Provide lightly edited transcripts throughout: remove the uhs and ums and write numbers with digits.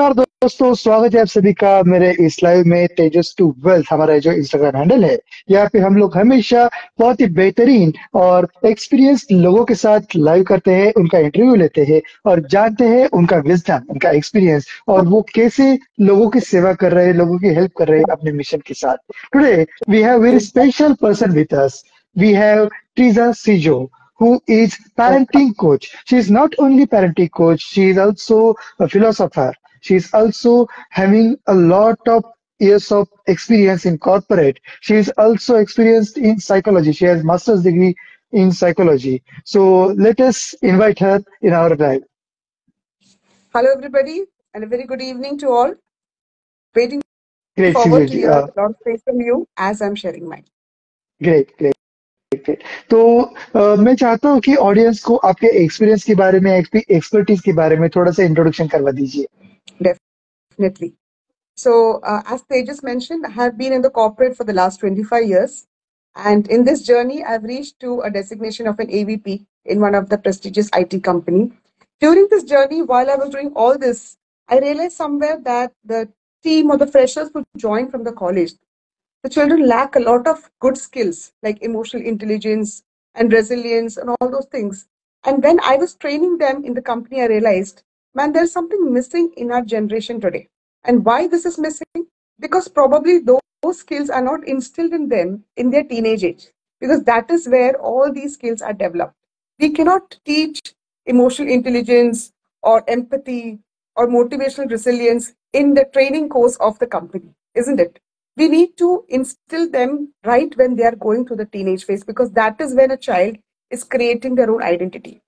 नमस्कार दोस्तों, स्वागत है आप सभी का मेरे इस लाइव में तेजस टू वेल्थ। हमारा जो इंस्टाग्राम हैंडल है, यहाँ पे हम लोग हमेशा बहुत ही बेहतरीन और एक्सपीरियंस लोगों के साथ लाइव करते हैं, उनका इंटरव्यू लेते हैं और जानते हैं उनका विजडम, उनका एक्सपीरियंस और वो कैसे लोगों की सेवा कर रहे हैं, लोगों की हेल्प कर रहे हैं अपने मिशन के साथ। Today we have very special person with us. We have Triza Sijo, who is parenting coach. She is not only parenting coach, she is also a philosopher. She is also having a lot of years of experience in corporate. She is also experienced in psychology. She has master's degree in psychology. So let us invite her in our live. Hello, everybody, and a very good evening to all. Waiting Great, forward Sijo to ji. hear a lot of things from you as I'm sharing mine. Great, great. तो मैं चाहता हूँ कि audience को आपके experience के बारे में, एक्सपर्टीज के बारे में थोड़ा सा इंट्रोडक्शन करवा दीजिए। Definitely. So, as Tejas mentioned, I have been in the corporate for the last 25 years. And in this journey, I've reached to a designation of an AVP in one of the prestigious IT company. During this journey, while I was doing all this, I realized somewhere that the team or the freshers who joined from the college, the children lack a lot of good skills like emotional intelligence and resilience and all those things. And when I was training them in the company, I realized, man, there's something missing in our generation today. And why this is missing? Because probably those skills are not instilled in them in their teenage age, because that is where all these skills are developed. We cannot teach emotional intelligence or empathy or motivational resilience in the training course of the company, isn't it? We need to instill them right when they are going through the teenage phase, because that is when a child is creating their own identity.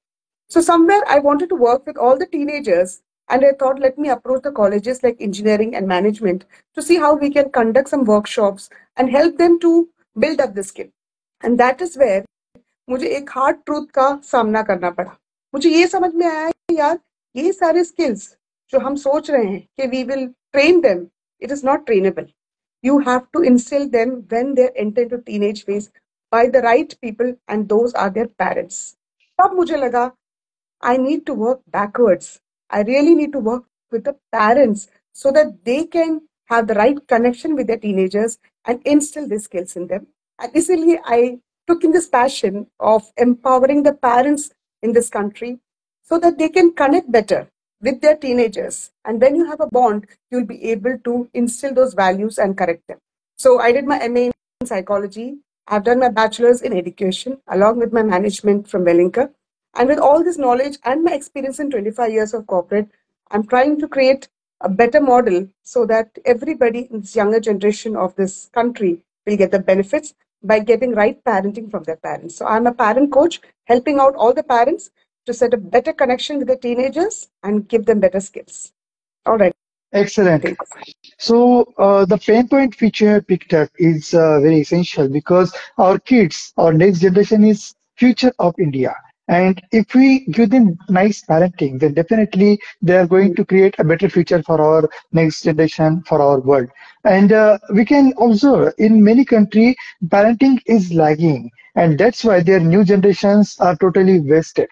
So somewhere I wanted to work with all the teenagers, and I thought, let me approach the colleges like engineering and management to see how we can conduct some workshops and help them to build up the skill. And that is where मुझे एक hard truth का सामना करना पड़ा. मुझे ये समझ में आया कि यार ये सारे स्किल्स जो हम सोच रहे हैं कि we will train them, it is not trainable. You have to instill them when they enter into teenage phase by the right people, and those are their parents. तब मुझे लगा I need to work backwards. I really need to work with the parents so that they can have the right connection with their teenagers and instill these skills in them. And easily I took in this passion of empowering the parents in this country so that they can connect better with their teenagers. And when you have a bond, you'll be able to instill those values and correct them. So I did my MA in psychology. I've done my bachelor's in education along with my management from Wellinker. And with all this knowledge and my experience in 25 years of corporate, I'm trying to create a better model so that everybody in this younger generation of this country will get the benefits by getting right parenting from their parents. So I'm a parent coach helping out all the parents to set a better connection with the teenagers and give them better skills. All right. Excellent. So the pain point which you have picked up is very essential because our kids, our next generation is future of India. And if we give them nice parenting, then definitely they are going to create a better future for our next generation, for our world. And we can observe in many countries, parenting is lagging. And that's why their new generations are totally wasted.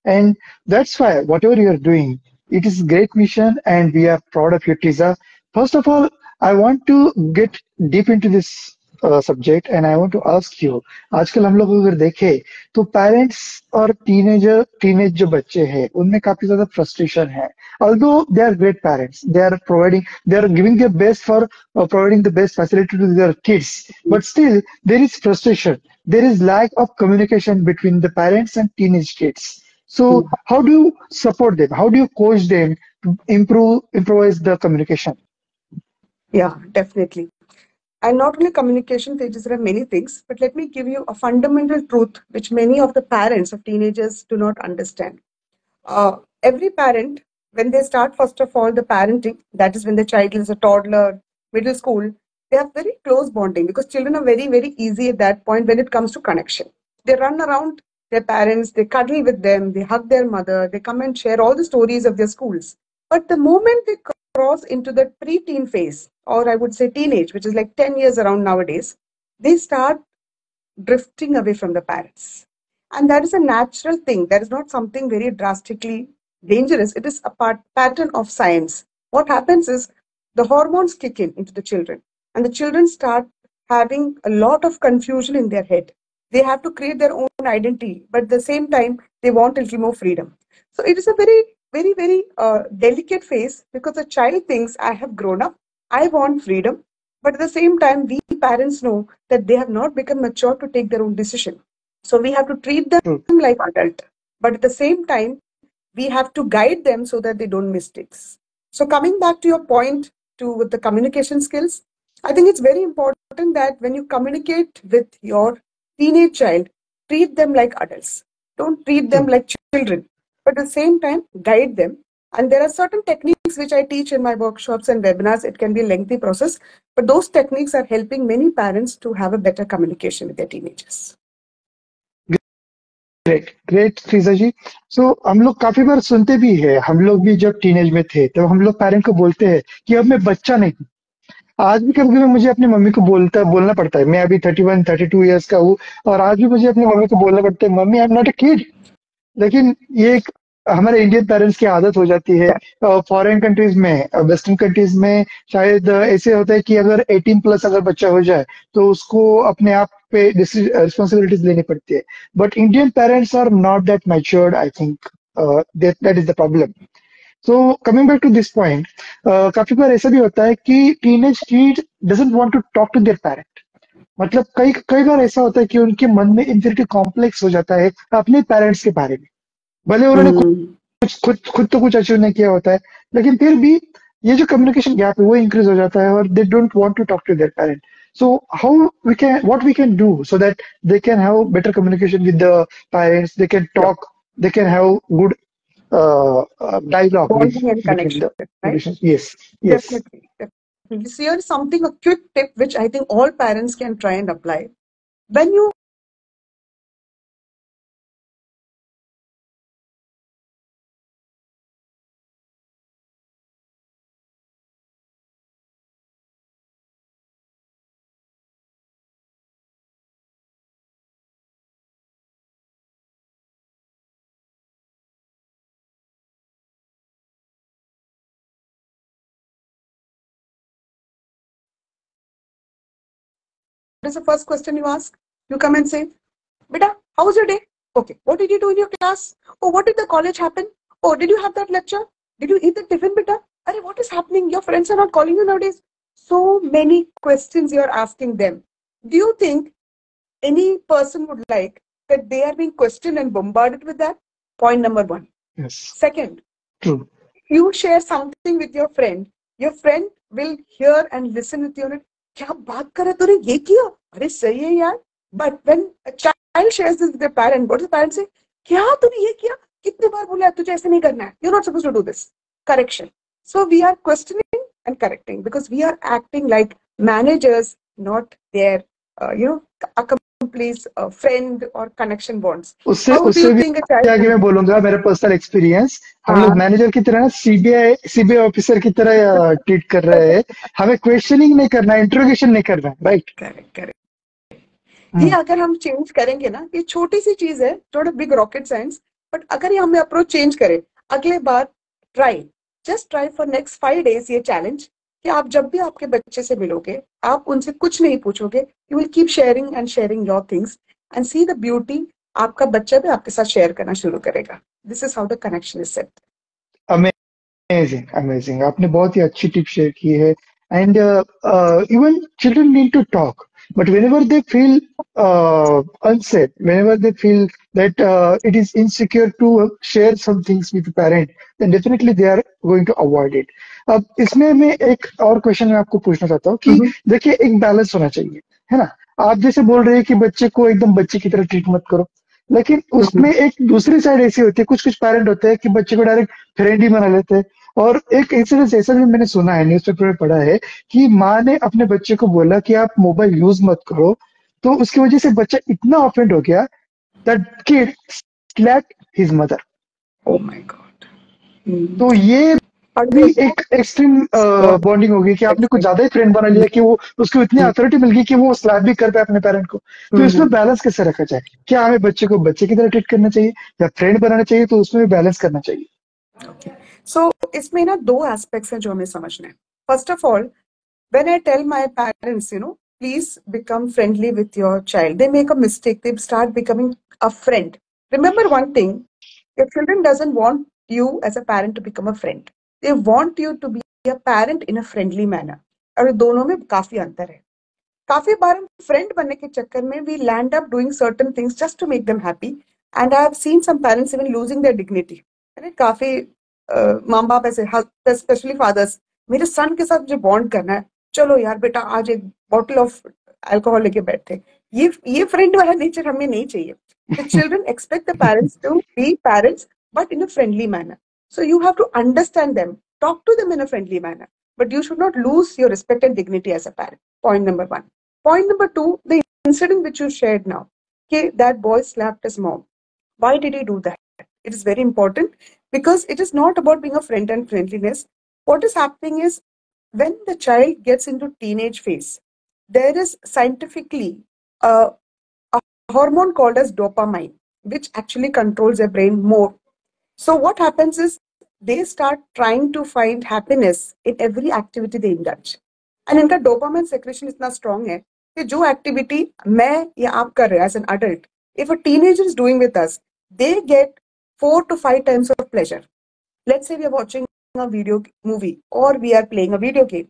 And that's why whatever you are doing, it is great mission and we are proud of you, Tiza. First of all, I want to get deep into this subject and I want to ask you, आजकल हम लोग अगर देखें तो parents और teenage जो बच्चे हैं उनमें काफी ज्यादा फ्रस्ट्रेशन है. Although they are great parents, they are giving their best for providing the best facility to their kids, but still there is frustration. There is lack of communication between the parents and teenage kids. So how do you support them? How do you coach them to improvise the communication? Yeah, definitely. And not only communication, there are many things, but let me give you a fundamental truth which many of the parents of teenagers do not understand. Every parent, when they start, first of all, the parenting, that is when the child is a toddler, middle school, they have very close bonding because children are very, very easy at that point when it comes to connection. They run around their parents, they cuddle with them, they hug their mother, they come and share all the stories of their schools. But the moment they cross into the pre-teen phase, or I would say teenage, which is like 10 years around nowadays, they start drifting away from the parents. And that is a natural thing. That is not something very drastically dangerous. It is a pattern of science. what happens is the hormones kick in into the children, and the children start having a lot of confusion in their head. They have to create their own identity, but at the same time, they want a little more freedom. So it is a very delicate phase because the child thinks, I have grown up, I want freedom, but at the same time, we parents know that they have not become mature to take their own decision. So we have to treat them True. like adult, but at the same time, we have to guide them so that they don't mistakes. So coming back to your point to with the communication skills, I think it's very important that when you communicate with your teenage child, treat them like adults. Don't treat them True. like children, but at the same time, guide them. And there are certain techniques which I teach in my workshops and webinars. It can be a lengthy process, but those techniques are helping many parents to have a better communication with their teenagers. Great great Fiza ji. So हम लोग काफी बार सुनते भी है, हम लोग भी जब टीनेज में थे तो हम लोग पेरेंट को बोलते हैं कि अब मैं बच्चा नहीं हूँ. आज भी कभी कभी मुझे अपनी मम्मी को बोलना पड़ता है. मैं अभी 31-32 ईयर्स का हूँ और आज भी मुझे अपनी मम्मी को बोलना पड़ता है, mummy I am not a kid. लेकिन ये एक हमारे इंडियन पेरेंट्स की आदत हो जाती है. फॉरेन कंट्रीज में, वेस्टर्न कंट्रीज में शायद ऐसे होता है कि अगर 18+ अगर बच्चा हो जाए तो उसको अपने आप पे रिस्पॉन्सिबिलिटीज लेनी पड़ती है. But Indian parents are not that matured, I think that is the problem. So coming back to this point, काफी बार ऐसा भी होता है कि teenage kid doesn't want to talk to their parent. मतलब कई कई बार ऐसा होता है कि उनके मन में इंफिनिटी कॉम्प्लेक्स हो जाता है अपने पेरेंट्स के बारे में. भले उन्होंने खुद तो कुछ अचीव नहीं किया होता है, लेकिन फिर भी ये जो कम्युनिकेशन गैप है वो इंक्रीज हो जाता है और they don't want to talk to their parent. So how we can, what we can do so that they can have better communication with the parents, they can talk, they can have good dialogue Bonding and between connection, the right? relations. Yes, yes. Definitely. So here's something, a quick tip, which I think all parents can try and apply. When you what is the first question you ask? You come and say, Beta, how was your day? Okay. What did you do in your class? Oh, what did the college happen? Oh, did you have that lecture? Did you eat the tiffin, Beta? Arey, what is happening? Your friends are not calling you nowadays. So many questions you're asking them. Do you think any person would like that they are being questioned and bombarded with that? Point number one. Yes. Second, True. you share something with your friend will hear and listen with you. क्या बात कर रहा है तूने ये किया? अरे सही है यार. But when a child shares this with their parent, what does the parent say? क्या तूने ये किया? कितने बार बोला तुझे ऐसे नहीं करना है? You're not supposed to do this. Correction. So we are questioning and correcting because we are acting like managers, not their, accomplice, friend or connection bonds. उससे How do उससे you भी think a child? आगे मैं बोलूंगा मेरा personal experience. हम लोग manager की तरह सीबीआई ऑफिसर की तरह ट्रीट कर रहे हैं. हमें क्वेश्चनिंग नहीं करना, इंट्रोगेशन नहीं करना. राइट. करेक्ट. ये अगर हम चेंज करेंगे ना, ये छोटी सी चीज है, थोड़ा बिग रॉकेट साइंस, बट अगर ये हमें अप्रोच चेंज करें, अगले बार just try for next 5 days ये चैलेंज कि आप जब भी आपके बच्चे से मिलोगे, आप उनसे कुछ नहीं पूछोगे, you will keep sharing and sharing your things and see the beauty. आपका बच्चा भी आपके साथ शेयर करना शुरू करेगा. This is how the connection is set. Amazing amazing. आपने बहुत ही अच्छी टिप शेयर की है. And even children need to talk, but whenever they feel unsafe, whenever they feel that it is insecure to share some things with the parent, then definitely they are going to avoid it. अब इसमें मैं एक और question मैं आपको पूछना चाहता हूँ कि देखिए एक बैलेंस होना चाहिए, है ना. आप जैसे बोल रहे हैं कि बच्चे को एकदम बच्चे की तरह ट्रीट मत करो, लेकिन उसमें एक दूसरी साइड ऐसी होती है, कुछ कुछ पेरेंट होते हैं कि बच्चे को डायरेक्ट फ्रेंड ही बना लेते हैं. और एक इंसिडेंस ऐसा भी मैंने सुना है, न्यूज़पेपर में पढ़ा है कि माँ ने अपने बच्चे को बोला कि आप मोबाइल यूज मत करो, तो उसकी वजह से बच्चा इतना ऑफेंड हो गया that kid slapped his mother. Oh my God. तो ये भी एक एक्सट्रीम बॉन्डिंग हो गई कि आपने कुछ ज्यादा ही फ्रेंड बना लिया कि वो उसको इतनी अथॉरिटी मिल गई कि वो स्लैप भी कर पाए अपने पेरेंट को. तो इसमें बैलेंस कैसे रखा जाए? क्या हमें बच्चे को बच्चे की तरह ट्रीट करना चाहिए या फ्रेंड बनाना चाहिए? तो उसमें भी बैलेंस करना चाहिए. सो इसमें ना दो एस्पेक्ट्स हैं जो हमें समझना है. First of all, when I tell my parents, please become friendly with your child, they make a mistake. They start becoming a friend. Remember one thing, your children doesn't want you as a parent to become a friend. They want you to be a parent in a friendly manner. और दोनों में काफी अंतर है. काफी बार हम friend बनने के चक्कर में we land up doing certain things just to make them happy, and I have seen some parents even losing their dignity. अरे काफी माँ बाप ऐसे, स्पेशली फादर्स, मेरे सन के साथ मुझे बॉन्ड करना है, चलो यार बेटा आज एक बॉटल ऑफ अल्कोहल लेके बैठे. ये फ्रेंड वाला नेचर हमें नहीं चाहिए. The children expect the parents to be parents, but in a friendly manner. So you have to understand them, talk to them in a friendly manner, but you should not lose your respect and dignity as a parent. Point number one. Point number two, the incident which you shared now, okay, that boy slapped his mom. Why did he do that? It is very important because it is not about being a friend and friendliness. What is happening is when the child gets into teenage phase, there is scientifically a hormone called as dopamine, which actually controls their brain more. So what happens is they start trying to find happiness in every activity they indulge. And इनका dopamine secretion इतना strong है कि जो activity मैं या आप कर रहे हैं as an adult, if a teenager is doing with us, they get 4 to 5 times of pleasure. Let's say we are watching a video movie or we are playing a video game.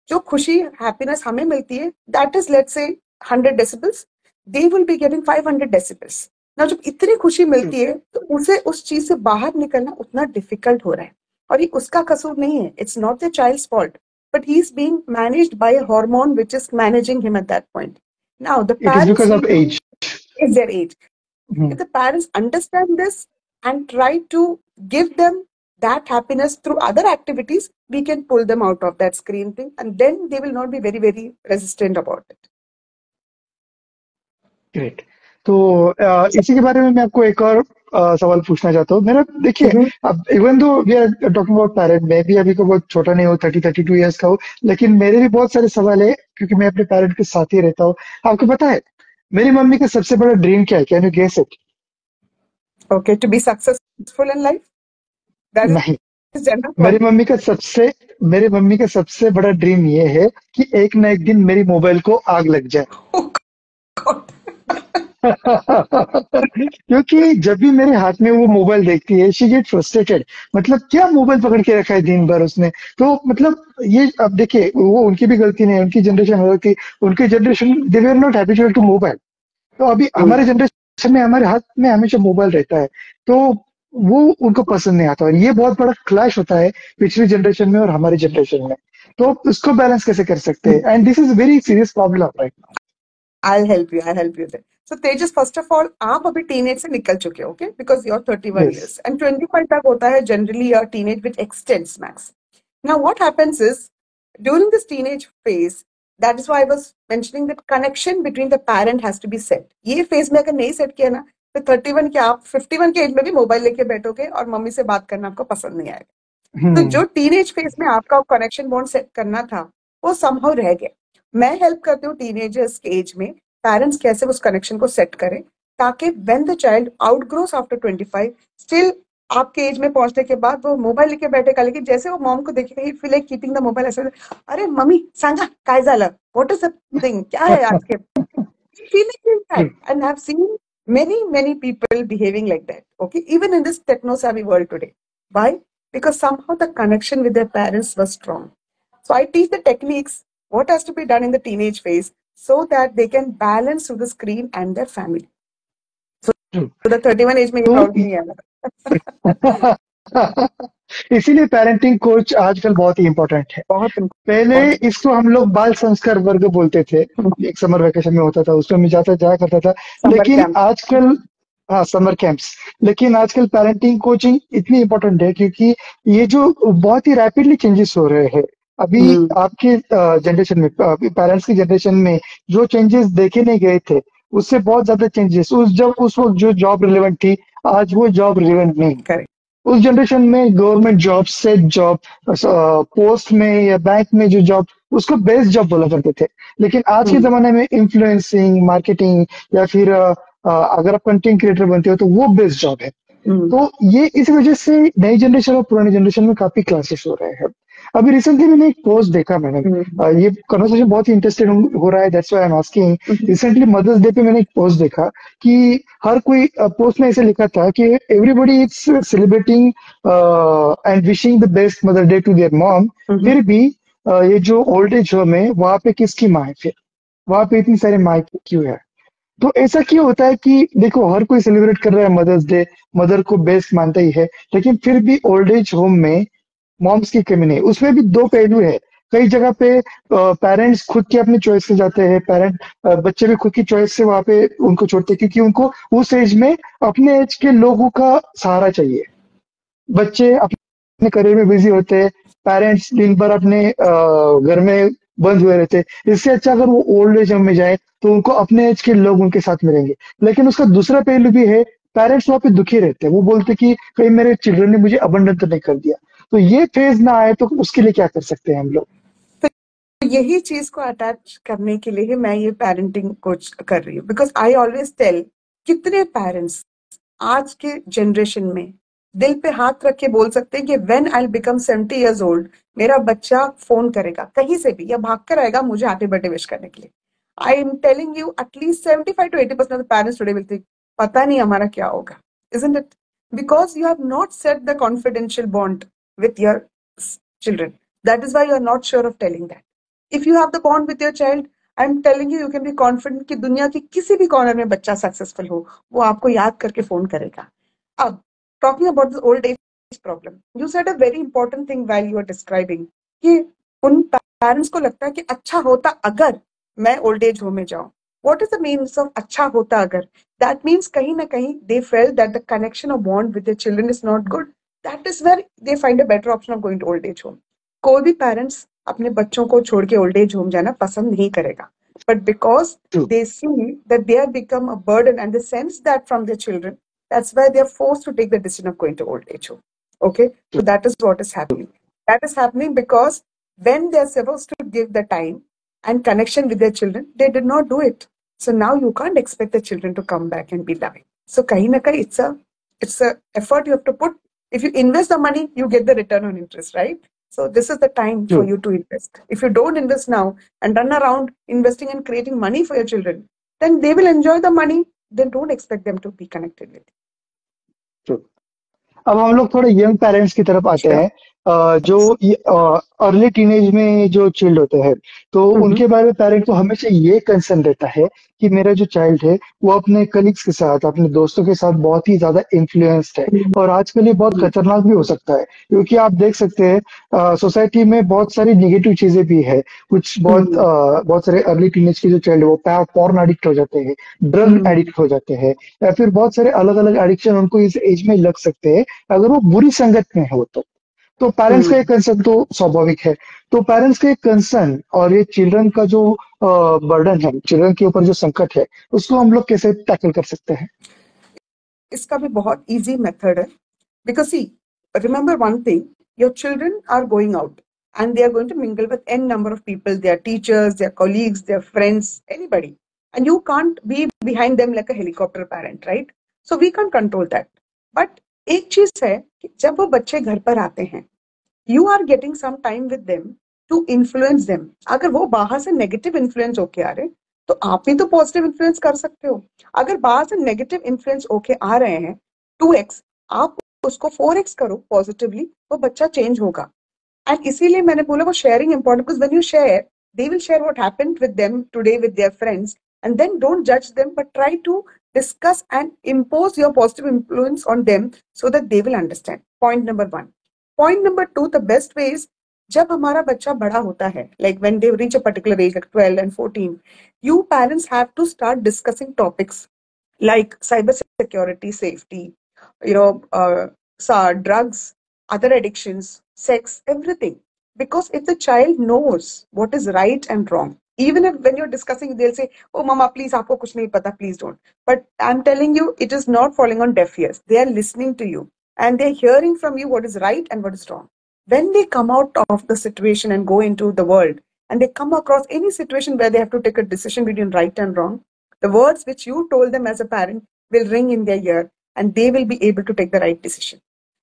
जो खुशी happiness हमें मिलती है, that is let's say 100 decibels, they will be getting 500 decibels. Now जब इतनी खुशी मिलती है तो उसे उस चीज से बाहर निकलना उतना डिफिकल्ट हो रहा है, और ये उसका कसूर नहीं है. It's not the child's fault, but he is being managed by a hormone which is managing him at that point. Now the It is parents because of need to, age. is their age. If the parents understand this and try to give them that happiness through other activities, we can pull them out of that screen thing, and then they will not be very, very resistant about it. Great. तो इसी के बारे में मैं आपको एक और सवाल पूछना चाहता हूँ. मेरा देखिए, अब even though we are talking about parent, मैं भी अभी को बहुत छोटा नहीं हूँ, 32 ईयर्स का हूँ, लेकिन मेरे भी बहुत सारे सवाल है क्योंकि मैं अपने पेरेंट के साथ ही रहता हूँ. आपको पता है मेरी मम्मी का सबसे बड़ा ड्रीम क्या है? Can you guess it? Okay, to be successful in life? That नहीं. is general मेरी thought. मेरी मम्मी का सबसे बड़ा ड्रीम ये है कि एक ना एक दिन मेरी मोबाइल को आग लग जाए. Oh God. क्योंकि जब भी मेरे हाथ में वो मोबाइल देखती है शी गेट फ्रस्ट्रेटेड. मतलब क्या मोबाइल पकड़ के रखा है दिन भर उसने. तो मतलब ये अब देखिए, वो उनकी भी गलती नहीं है, उनकी जनरेशन हो थी, उनकी generation they were not habitual to mobile. तो अभी हमारे जनरेशन में हमारे हाथ में हमेशा मोबाइल रहता है, तो वो उनको पसंद नहीं आता. और ये बहुत बड़ा क्लैश होता है पिछली जनरेशन में और हमारी जनरेशन में. तो उसको बैलेंस कैसे कर सकते हैं? And this is very serious problem right now. I'll help you there. So Tejas, first of all, आप अभी टीनेज से निकल चुके हो, okay? Because you're 31 Yes. years and 25 तक होता है generally a teenage which extends max. Now what happens is during this teenage phase, that is why I was mentioning that connection between the parent has to be set. ये phase में अगर नहीं set किया ना, तो 31 के आप 51 के एज में भी मोबाइल लेके बैठोगे और मम्मी से बात करना आपको पसंद नहीं आएगा. तो जो टीनेज फेज में आपका कनेक्शन बॉन्ड सेट करना था वो समहाउ रह गया. मैं हेल्प करती हूँ टीनेजर्स के एज में पेरेंट्स कैसे उस कनेक्शन को सेट करें, ताकि when the child outgrows after 25, still आपके एज में पहुंचने के बाद वो मोबाइल लेके बैठेगा, लेकिन जैसे वो मॉम को देखेगा ही feel like keeping the mobile. ऐसे अरे मम्मी सांगा काय झालं, व्हाट इज द थिंग, क्या है आज के, feeling that. And I have seen many people behaving like that, okay, even in this techno savvy world today. Why? Because somehow the connection with their parents was strong. So I teach the techniques, what has to be done in the teenage phase, so that they can balance through the screen and their family. So the 31 age में ये problem नहीं आएगा. इसीलिए parenting coach आजकल बहुत ही important है. बहुत पहले इसको हम लोग बाल संस्कार वर्ग बोलते थे. एक समर वेकेशन में होता था, उसमें मैं जाया करता था. लेकिन आजकल हाँ, समर कैंप्स. लेकिन आजकल पेरेंटिंग कोचिंग इतनी इम्पोर्टेंट है क्योंकि ये जो बहुत ही रैपिडली चेंजेस हो रहे हैं अभी आपके जनरेशन में, पेरेंट्स की जनरेशन में जो चेंजेस देखे नहीं गए थे उससे बहुत ज्यादा चेंजेस. उस वक्त जो जॉब रिलेवेंट थी आज वो जॉब रिलेवेंट नहीं. Correct. उस जनरेशन में government job, set job, post में या बैंक में जो जॉब, उसको बेस्ट जॉब बोला करते थे. लेकिन आज के जमाने में इन्फ्लुएंसिंग, मार्केटिंग या फिर अगर आप कंटेंट क्रिएटर बनते हो तो वो बेस्ट जॉब है. तो ये इस वजह से नई जनरेशन और पुरानी जनरेशन में काफी क्लासेस हो रहे हैं। अभी रिसेंटली मैंने एक पोस्ट देखा मैंने, ये कन्वर्सेशन बहुत ही इंटरेस्टेड हो रहा है, that's why I am asking. Recently Mother's Day पे मैंने एक पोस्ट देखा कि हर कोई पोस्ट में ऐसे लिखा था कि everybody is celebrating and wishing the best Mother Day to their mom, फिर भी ये जो ओल्ड एज होम है वहां पे किसकी माँ है, फिर वहां पे इतनी सारी माँ क्यों है? तो ऐसा क्यों होता है कि देखो हर कोई सेलिब्रेट कर रहा है मदर्स डे, मदर को बेस्ट मानता ही है, लेकिन फिर भी ओल्ड एज होम में मॉम्स की कमी नहीं। उसमें भी दो पहलू है। कई जगह पे पेरेंट्स खुद के अपने चॉइस से जाते हैं, बच्चे भी खुद की चॉइस से वहां पे उनको छोड़ते हैं, क्योंकि उनको उस एज में अपने एज के लोगों का सहारा चाहिए। बच्चे अपने करियर में बिजी होते हैं, पेरेंट्स दिन भर अपने घर में बंद हुए रहते हैं। इससे अच्छा अगर वो ओल्ड एज होम में जाए तो उनको अपने एज के लोग उनके साथ मिलेंगे। लेकिन उसका दूसरा पहलू भी है, पेरेंट्स वहां पे दुखी रहते हैं, वो बोलते कि कहीं मेरे चिल्ड्रन ने मुझे अबंडन तो नहीं कर दिया। तो ये फेज ना आए तो उसके लिए क्या कर सकते हैं हम लोग? यही चीज को अटैच करने के लिए ही मैं ये पेरेंटिंग कोच कर रही हूँ, बिकॉज आई ऑलवेज टेल, कितने पेरेंट्स आज के जनरेशन में दिल पे हाथ रख के बोल सकते हैं कि when I become 70 years old मेरा बच्चा फोन करेगा कहीं से भी या भाग कर आएगा मुझे हैप्पी बर्थडे विश करने के लिए। I am telling you at least 75 to 80% of the parents today will think पता नहीं हमारा क्या होगा, isn't it? Because you have not set the confidential bond with your children. That is why you are not sure of telling that. If you have the bond with your child, I am telling you, you can be confident कि दुनिया के किसी भी corner में बच्चा successful हो, वो आपको याद करके फोन करेगा। अब talking about this old age problem, you said a very important thing while you are describing कि उन पेरेंट्स को लगता है कि अच्छा होता अगर मैं ओल्ड एज होम में जाऊं। What is the means of अच्छा होता अगर? दैट मीन्स कहीं ना कहीं they felt that the connection और bond with their children is not good. That is where they find a better option of going to old age home. कोई भी parents अपने बच्चों को छोड़ के ओल्ड एज होम जाना पसंद नहीं करेगा, but because True. they see that they have become a burden and they sense that from their children, that's why they are forced to take the decision of going to old age home. Okay, so that is what is happening. That is happening because when they are supposed to give the time and connection with their children, they did not do it. So now you can't expect the children to come back and be loving. So kahin na kahin it's a effort you have to put. If you invest the money, you get the return on interest, right? So this is the time for True. you to invest. If you don't invest now and run around investing and creating money for your children, then they will enjoy the money. Then don't expect them to be connected with you. True. अब हम लोग थोड़े young parents की तरफ आते Sure. हैं, जो early teenage में जो चाइल्ड होते हैं, तो उनके बारे में पेरेंट को हमेशा ये कंसर्न रहता है कि मेरा जो चाइल्ड है वो अपने कलीग्स के साथ, अपने दोस्तों के साथ बहुत ही ज्यादा इन्फ्लुएंस्ड है, और आजकल ये बहुत खतरनाक भी हो सकता है, क्योंकि आप देख सकते हैं सोसाइटी में बहुत सारी निगेटिव चीजें भी है। कुछ बहुत सारे अर्ली टीनेज के जो चाइल्ड है वो पॉर्न एडिक्ट हो जाते हैं, ड्रग एडिक्ट हो जाते हैं, या फिर बहुत सारे अलग अलग एडिक्शन उनको इस एज में लग सकते हैं अगर वो बुरी संगत में हो तो पेरेंट्स का एक कंसर्न तो स्वाभाविक है। तो पेरेंट्स का एक कंसर्न और ये चिल्ड्रन का जो बर्डन है, चिल्ड्रन के ऊपर जो संकट है, उसको हम लोग कैसे टैकल कर सकते हैं? इसका भी बहुत इजी मेथड है, because see remember one thing, your children are going out and they are going to mingle with n number of people, their teachers, their colleagues, their friends, anybody, and you can't be behind them like a helicopter parent, right? So we can't control that. But एक चीज है कि जब वो बच्चे घर पर आते हैं, you are getting some time with them to influence them. अगर वो बाहर से नेगेटिव इन्फ्लुएंस होके आ रहे तो आप भी तो पॉजिटिव इन्फ्लुएंस कर सकते हो। अगर बाहर से नेगेटिव इन्फ्लुएंस होके आ रहे हैं 2x, आप उसको 4x करो पॉजिटिवली, वो बच्चा चेंज होगा। एंड इसीलिए मैंने बोला वो sharing important, because when you share they will share what happened with them today with their friends, and then don't जज them but try to discuss and impose your positive influence on them so that they will understand. Point number 1। Point number 2, the best way is जब हमारा बच्चा बड़ा होता है, like when they reach a particular age, like 12 and 14, you parents have to start discussing topics like cyber security, safety, drugs, other addictions, sex, everything. Because if the child knows what is right and wrong, even if when you're discussing, they'll say, "Oh, mama, please, aapko kuch nahi pata, please don't." But I'm telling you, it is not falling on deaf ears. They are listening to you and they're hearing from you what is right and what is wrong. When they come out of the situation and go into the world and they come across any situation where they have to take a decision between right and wrong, the words which you told them as a parent will ring in their ear and they will be able to take the right decision.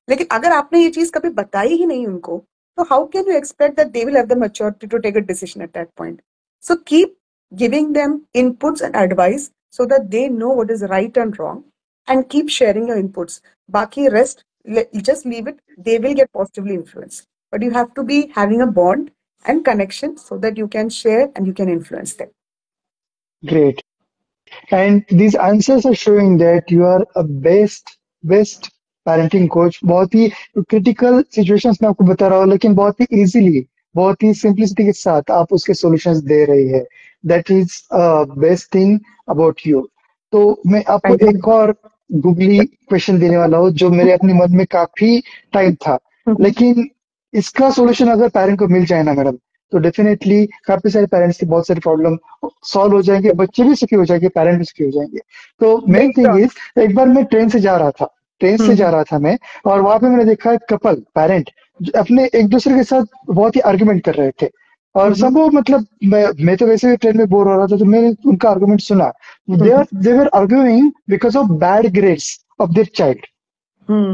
लेकिन अगर आपने ये चीज कभी बताई ही नहीं उनको, तो how can you expect that they will have the maturity to take a decision at that point? So keep giving them inputs and advice so that they know what is right and wrong, and keep sharing your inputs. Baki rest, just leave it. They will get positively influenced. But you have to be having a bond and connection so that you can share and you can influence them. Great. And these answers are showing that you are a best parenting coach. बहुत ही critical situations में आपको बता रहा हूँ, लेकिन बहुत ही easily, बहुत ही simplicity के साथ आप उसके solutions दे रही है. That is best thing about you. तो मैं आपको Thank you. एक और गूगली क्वेश्चन देने वाला हूँ जो मेरे अपने मन में काफी टाइम था, लेकिन इसका सोल्यूशन अगर पेरेंट को मिल जाए ना मैडम, तो डेफिनेटली काफी सारे पेरेंट्स की बहुत सारी प्रॉब्लम सॉल्व हो जाएंगे, बच्चे भी सुखी हो जाएंगे, पेरेंट भी सुखी हो जाएंगे. तो मेन थिंग इज, एक बार मैं ट्रेन से जा रहा था मैं, और वहां पे मैंने देखा एक कपल पेरेंट अपने एक दूसरे के साथ बहुत ही आर्ग्यूमेंट कर रहे थे. और सब वो मतलब मैं तो वैसे भी ट्रेन में बोर हो रहा था, तो मैंने उनका आर्गुमेंट सुना. They were arguing because of bad grades of their child.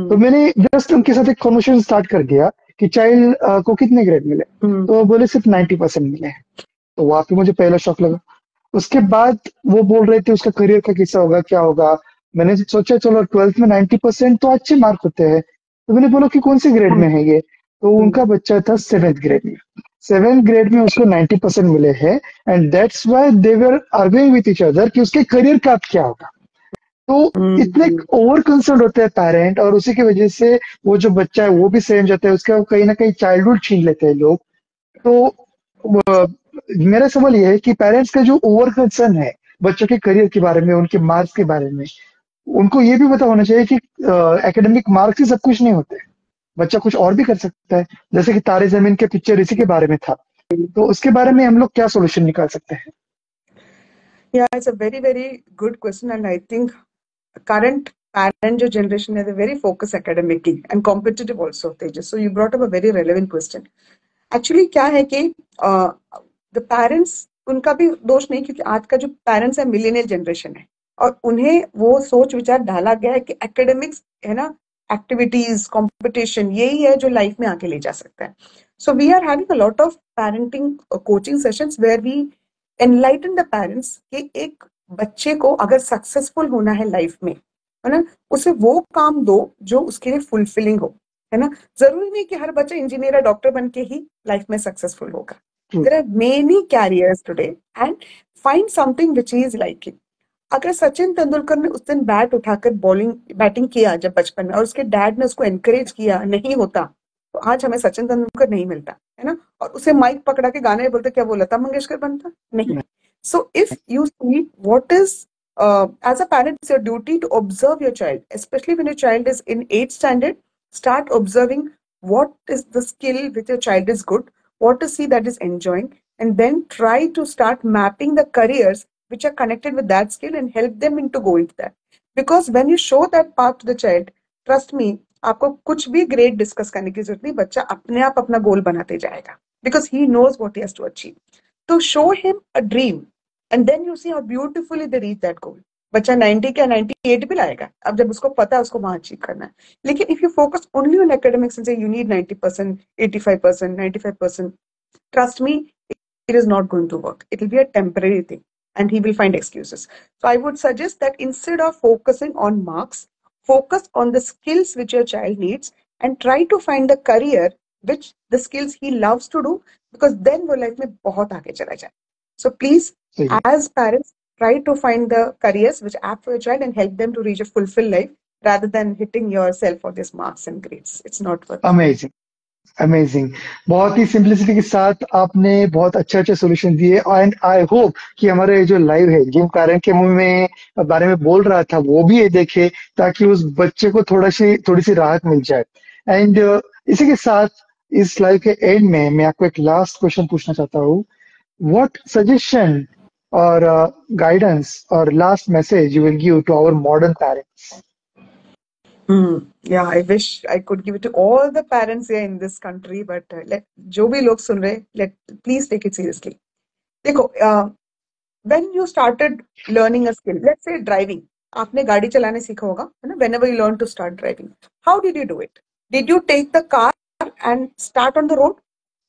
तो मैंने जस्ट उनके साथ एक कन्वर्सेशन स्टार्ट कर दिया कि चाइल्ड को कितने ग्रेड मिले. तो वो बोले सिर्फ 90% मिले. तो वहां पे मुझे पहला शॉक लगा. उसके बाद वो बोल रहे थे उसका करियर का किस्सा होगा, क्या होगा. मैंने सोचा चलो 12th में 90% तो अच्छे मार्क होते हैं. तो मैंने बोला कि कौन से ग्रेड में है ये. तो उनका बच्चा था 7th ग्रेड में. 7th ग्रेड में उसको 90% मिले हैं, and that's why they were arguing with each other कि उसके करियर का क्या होगा. तो इतने ओवर कंसर्न होते हैं पेरेंट, और उसी की वजह से वो जो बच्चा है वो भी सहम जाता है, उसका कहीं ना कहीं चाइल्डहुड छीन लेते हैं लोग. तो मेरा सवाल ये है कि पेरेंट्स का जो ओवर कंसर्न है बच्चों के करियर के बारे में, उनके मार्क्स के बारे में, उनको ये भी पता होना चाहिए कि एकेडमिक मार्क्स ही सब कुछ नहीं होते. बच्चा कुछ और भी कर सकता है, जैसे कि तारे जमीन के पिक्चर इसी के बारे में था. तो उसके बारे में हम लोग क्या सोल्यूशन निकाल सकते हैं? Yeah, it's a very, very good question, and I think current parent जो generation है, they're very focused academically and competitive also, Tejas. So you brought up a very relevant question. Actually क्या है कि the parents, उनका भी दोष नहीं, क्योंकि आज का जो पेरेंट्स है मिलेनियल जनरेशन है, और उन्हें वो सोच विचार डाला गया है कि एकेडमिक्स है ना, एक्टिविटीज, कंपटीशन, यही है जो लाइफ में आके ले जा सकता है. So we are having a lot of parenting coaching sessions where we enlighten the parents कि एक बच्चे को अगर सक्सेसफुल होना है लाइफ में, है ना, उसे वो काम दो जो उसके लिए फुलफिलिंग हो, है ना. जरूरी नहीं कि हर बच्चा इंजीनियर या डॉक्टर बन के ही लाइफ में सक्सेसफुल होगा. There are many careers today, and find something which is like it. अगर सचिन तेंदुलकर ने उस दिन बैट उठाकर बैटिंग किया जब बचपन में, और उसके डैड ने उसको एनकरेज किया नहीं होता, तो आज हमें सचिन तेंदुलकर नहीं मिलता, है ना. और उसे माइक पकड़ा के गाने बोलते, क्या वो लता मंगेशकर बनता? नहीं. So if you see what is as a parent, it's your duty to observe your child, especially when your child is in 8th standard. Start observing what is the skill which your child is good, what is he that is enjoying, and then try to start mapping the careers which are connected with that skill and help them into going to that. Because when you show that path to the child, trust me, आपको कुछ भी grade discuss करने की जरूरत नहीं, बच्चा अपने आप अपना गोल बनाते जाएगा, because he knows what he has to achieve. तो show him a dream, and then you see how beautifully they reach that goal. बच्चा 90 क्या 98 भी लाएगा, अब जब उसको पता है उसको वहां अचीव करना है. लेकिन if you focus only on academics and से you need 90%, 85%, 95%, trust me, it is not going to work. It will be a temporary thing, and he will find excuses. So I would suggest that instead of focusing on marks, focus on the skills which your child needs, and try to find the career which the skills he loves to do, because then वो life में बहुत आगे चला जाए. So please, as parents, try to find the careers which are apt for your child and help them to reach a fulfilled life, rather than hitting yourself for these marks and grades. It's not worth it. Amazing, amazing. बहुत ही simplicity के साथ आपने बहुत अच्छे अच्छे solution दिए, and I hope कि हमारे जो लाइव है, जिन पेरेंट के मुंह में बारे में बोल रहा था, वो भी ये देखे, ताकि उस बच्चे को थोड़ी सी राहत मिल जाए. एंड इसी के साथ इस लाइव के एंड में मैं आपको एक लास्ट क्वेश्चन पूछना चाहता हूँ. व्हाट सजेशन और guidance or last message you will give to our modern parents? Yeah, I wish I could give it to all the parents here in this country, but let जो भी लोग सुन रहे, let please take it seriously. देखो, when you started learning a skill, let's say driving, आपने गाड़ी चलाने सीखा होगा, है ना? Whenever you learn to start driving, how did you do it? Did you take the car and start on the road?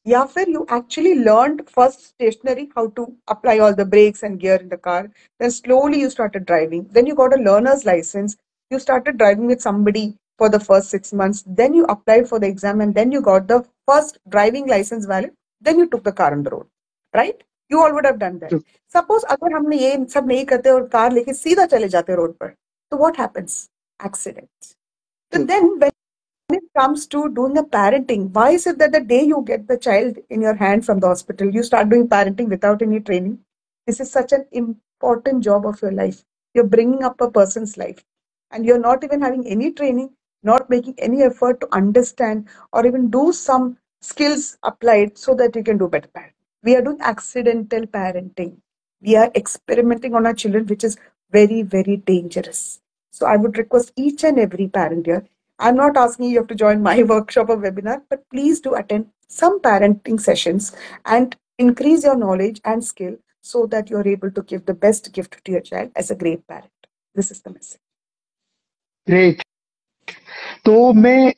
या फिर you actually learned first stationary how to apply all the brakes and gear in the car. Then slowly you started driving. Then you got a learner's license. You started driving with somebody for the first 6 months. Then you applied for the exam and then you got the first driving license valid. Then you took the car on the road, right? You all would have done that. Suppose अगर हमने ये सब नहीं करते और car लेके सीधा चले जाते रोड पर, तो what happens? Accidents. So then when it comes to doing a parenting, why is it that the day you get the child in your hand from the hospital, you start doing parenting without any training? This is such an important job of your life. You're bringing up a person's life and you're not even having any training, not making any effort to understand or even do some skills applied so that you can do better parenting. We are doing accidental parenting. We are experimenting on our children, which is very, very dangerous. So I would request each and every parent here. I'm not asking you have to join my workshop or webinar, but please do attend some parenting sessions and increase your knowledge and skill so that you're able to give the best gift to your child as a great parent. This is the message. Great. तो मैं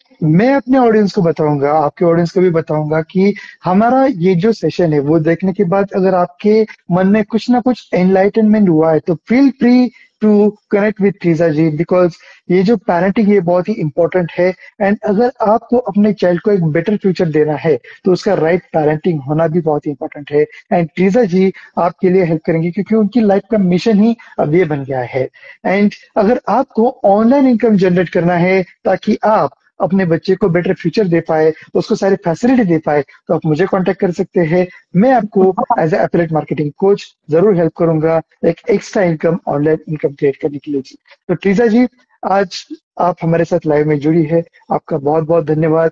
अपने audience को बताऊंगा, आपके audience को भी बताऊंगा कि हमारा ये जो सेशन है वो देखने के बाद अगर आपके मन में कुछ ना कुछ एनलाइटनमेंट हुआ है तो feel free to connect with Triza ji, बिकॉज ये जो पेरेंटिंग ये बहुत ही इंपॉर्टेंट है। एंड अगर आपको अपने चाइल्ड को एक बेटर फ्यूचर देना है तो उसका राइट पेरेंटिंग होना भी बहुत ही इंपॉर्टेंट है। एंड ट्रीजा जी आपके लिए हेल्प करेंगे क्योंकि उनकी लाइफ का मिशन ही अब ये बन गया है। एंड अगर आपको ऑनलाइन इनकम जनरेट करना है ताकि आप अपने बच्चे को बेटर फ्यूचर दे पाए, उसको सारी फैसिलिटी दे पाए, तो आप मुझे कांटेक्ट कर सकते हैं। मैं आपको as a affiliate marketing coach जरूर हेल्प करूंगा एक extra income, online income create करने के लिए जी। तो ट्रीजा जी, आज आप हमारे साथ लाइव में जुड़ी है, आपका बहुत बहुत धन्यवाद।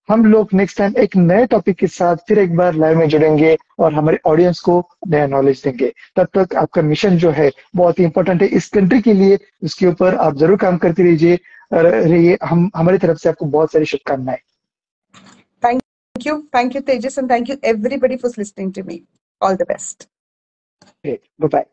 हम लोग नेक्स्ट टाइम एक नए टॉपिक के साथ फिर एक बार लाइव में जुड़ेंगे और हमारे ऑडियंस को नया नॉलेज देंगे। तब तक आपका मिशन जो है बहुत ही इंपॉर्टेंट है इस कंट्री के लिए, उसके ऊपर आप जरूर काम करते रहिए। हम हमारी तरफ से आपको बहुत सारी शुभकामनाएं। Thank you Tejas, and thank you everybody for listening to me. All the best. Bye bye.